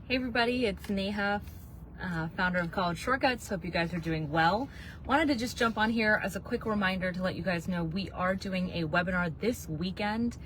Hey everybody, it's Neha, founder of College Shortcuts. Hope you guys are doing well. Wanted to just jump on here as a quick reminder to let you guys know we are doing a webinar this weekend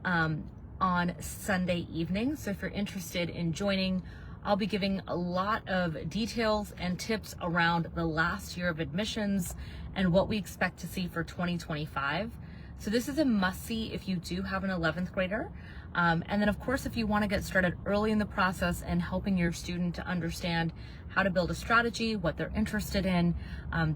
on Sunday evening. So if you're interested in joining, I'll be giving a lot of details and tips around the last year of admissions and what we expect to see for 2025. So this is a must-see if you do have an 11th grader. And then of course, if you want to get started early in the process and helping your student to understand how to build a strategy, what they're interested in,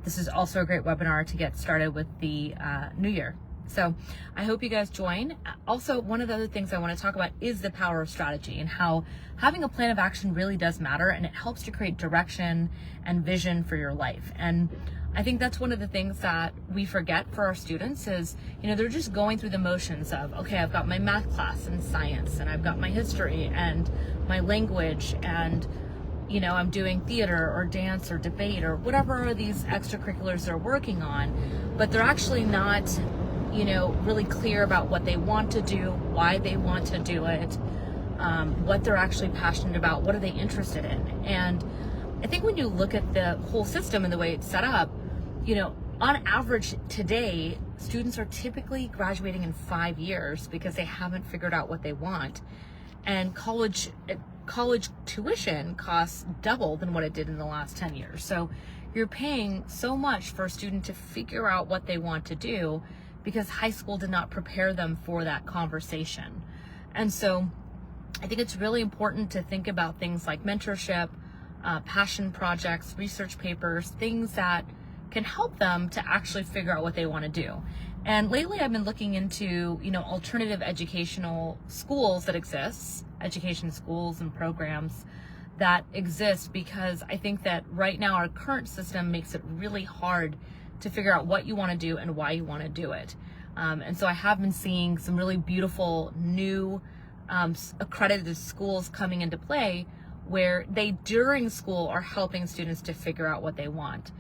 this is also a great webinar to get started with the new year. So I hope you guys join. Also, one of the other things I want to talk about is the power of strategy and how having a plan of action really does matter, and it helps to create direction and vision for your life. And I think that's one of the things that we forget for our students is, they're just going through the motions of, okay, I've got my math class and science, and I've got my history and my language, and, I'm doing theater or dance or debate or whatever are these extracurriculars they're working on, but they're actually not, really clear about what they want to do, why they want to do it, what they're actually passionate about, what are they interested in. And I think when you look at the whole system and the way it's set up, on average today, students are typically graduating in 5 years because they haven't figured out what they want. And college tuition costs double than what it did in the last 10 years. So you're paying so much for a student to figure out what they want to do because high school did not prepare them for that conversation. And so I think it's really important to think about things like mentorship, passion projects, research papers, things that can help them to actually figure out what they want to do. And lately I've been looking into, alternative educational schools that exist, education schools and programs that exist, because I think that right now our current system makes it really hard to figure out what you want to do and why you want to do it. And so I have been seeing some really beautiful new accredited schools coming into play where they during school are helping students to figure out what they want.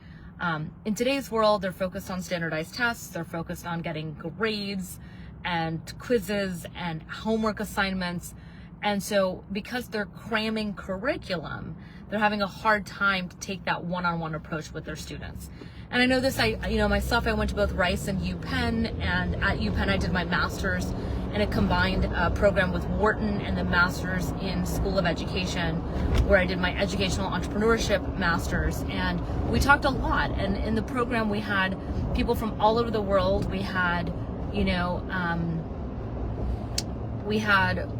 In today's world, they're focused on standardized tests, they're focused on getting grades and quizzes and homework assignments. And so because they're cramming curriculum, they're having a hard time to take that one-on-one approach with their students. And I know this, myself, I went to both Rice and UPenn, and at UPenn I did my master's in a combined program with Wharton and the master's in School of Education, where I did my educational entrepreneurship master's. And we talked a lot. And in the program, we had people from all over the world. We had, we had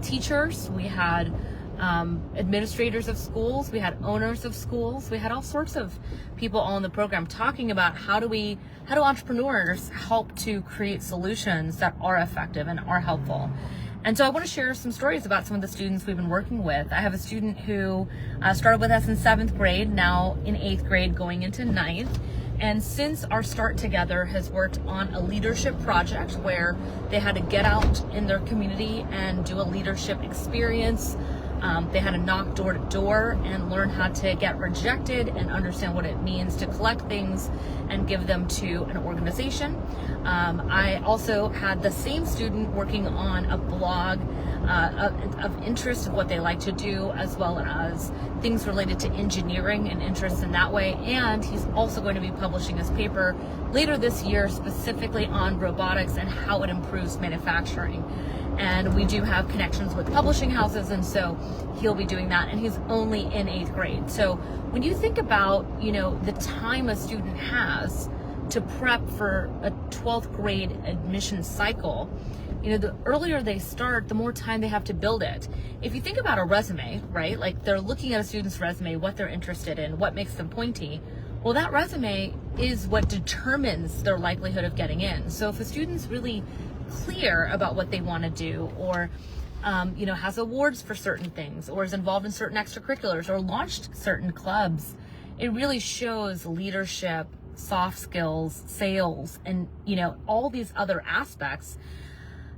teachers, we had administrators of schools, we had owners of schools, we had all sorts of people all in the program talking about how do entrepreneurs help to create solutions that are effective and are helpful. And so I want to share some stories about some of the students we've been working with. I have a student who started with us in 7th grade, now in 8th grade, going into 9th. And since our start together has worked on a leadership project where they had to get out in their community and do a leadership experience. They had to knock door to door and learn how to get rejected and understand what it means to collect things and give them to an organization. I also had the same student working on a blog of interest of what they like to do, as well as things related to engineering and interests in that way. And he's also going to be publishing his paper later this year specifically on robotics and how it improves manufacturing. And we do have connections with publishing houses, and so he'll be doing that, and he's only in 8th grade. So when you think about, the time a student has to prep for a 12th grade admission cycle, the earlier they start, the more time they have to build it. If you think about a resume, right? Like they're looking at a student's resume, what they're interested in, what makes them pointy. Well, that resume is what determines their likelihood of getting in. So if a student's really clear about what they want to do, or has awards for certain things, or is involved in certain extracurriculars, or launched certain clubs, it really shows leadership, soft skills, sales, and all these other aspects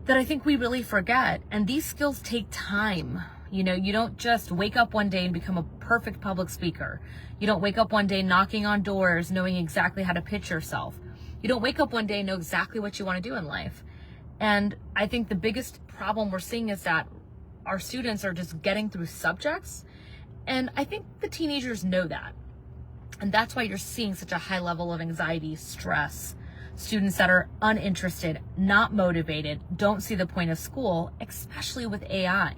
that I think we really forget. And these skills take time. You don't just wake up one day and become a perfect public speaker. You don't wake up one day knocking on doors knowing exactly how to pitch yourself. You don't wake up one day and know exactly what you want to do in life. And I think the biggest problem we're seeing is that our students are just getting through subjects. And I think the teenagers know that. And that's why you're seeing such a high level of anxiety, stress, students that are uninterested, not motivated, don't see the point of school, especially with AI.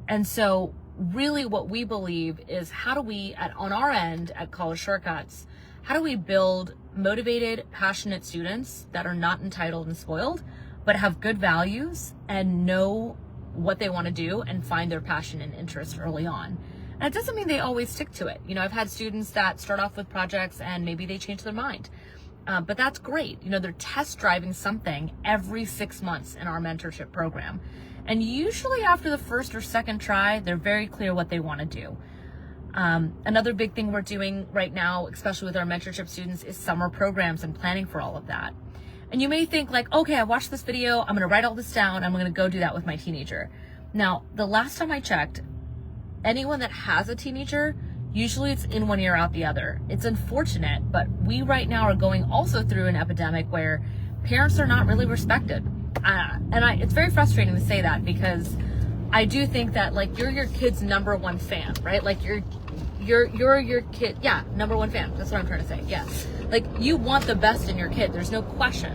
And so really what we believe is, how do we, on our end at College Shortcuts, how do we build motivated, passionate students that are not entitled and spoiled, but have good values and know what they want to do and find their passion and interest early on. And it doesn't mean they always stick to it. You know, I've had students that start off with projects and maybe they change their mind. But that's great. You know, they're test driving something every 6 months in our mentorship program. And usually after the first or second try, they're very clear what they want to do. Another big thing we're doing right now, especially with our mentorship students, is summer programs and planning for all of that. And you may think like, okay, I watched this video, I'm going to write all this down, I'm going to go do that with my teenager. Now, the last time I checked, anyone that has a teenager, usually it's in one ear out the other. It's unfortunate, but we right now are going also through an epidemic where parents are not really respected. It's very frustrating to say that, because I do think that like you're your kid's number one fan, right? Like you're your kid, yeah, number one fan. That's what I'm trying to say. Yeah, like you want the best in your kid. There's no question.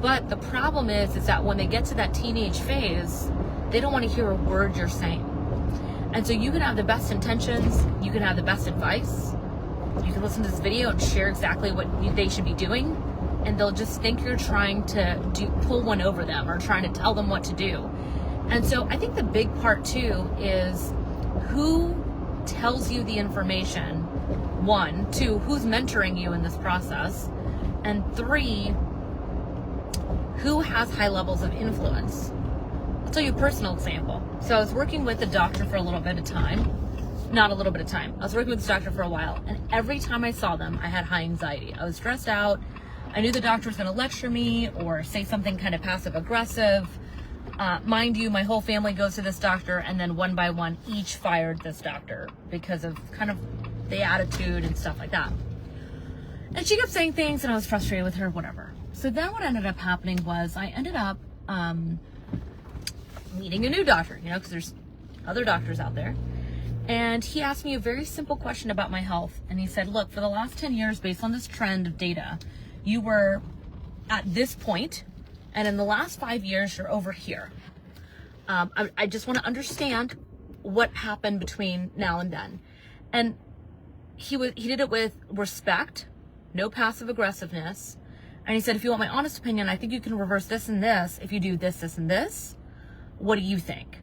But the problem is that when they get to that teenage phase, they don't want to hear a word you're saying. And so you can have the best intentions, you can have the best advice, you can listen to this video and share exactly what they should be doing, and they'll just think you're trying to pull one over them or trying to tell them what to do. And so I think the big part too is who tells you the information, 1, 2, who's mentoring you in this process, and 3, who has high levels of influence. I'll tell you a personal example. So I was working with a doctor for a little bit of time. Not a little bit of time. I was working with this doctor for a while, and every time I saw them, I had high anxiety. I was stressed out. I knew the doctor was going to lecture me or say something kind of passive aggressive. Mind you, my whole family goes to this doctor, and then one by one, each fired this doctor because of kind of the attitude and stuff like that. And she kept saying things, and I was frustrated with her, whatever. So then what ended up happening was I ended up meeting a new doctor, you know, because there's other doctors out there. And he asked me a very simple question about my health. And he said, look, for the last 10 years, based on this trend of data, you were at this point, and in the last 5 years, you're over here. I just want to understand what happened between now and then. And he did it with respect, no passive aggressiveness. And he said, if you want my honest opinion, I think you can reverse this and this if you do this, this, and this. What do you think?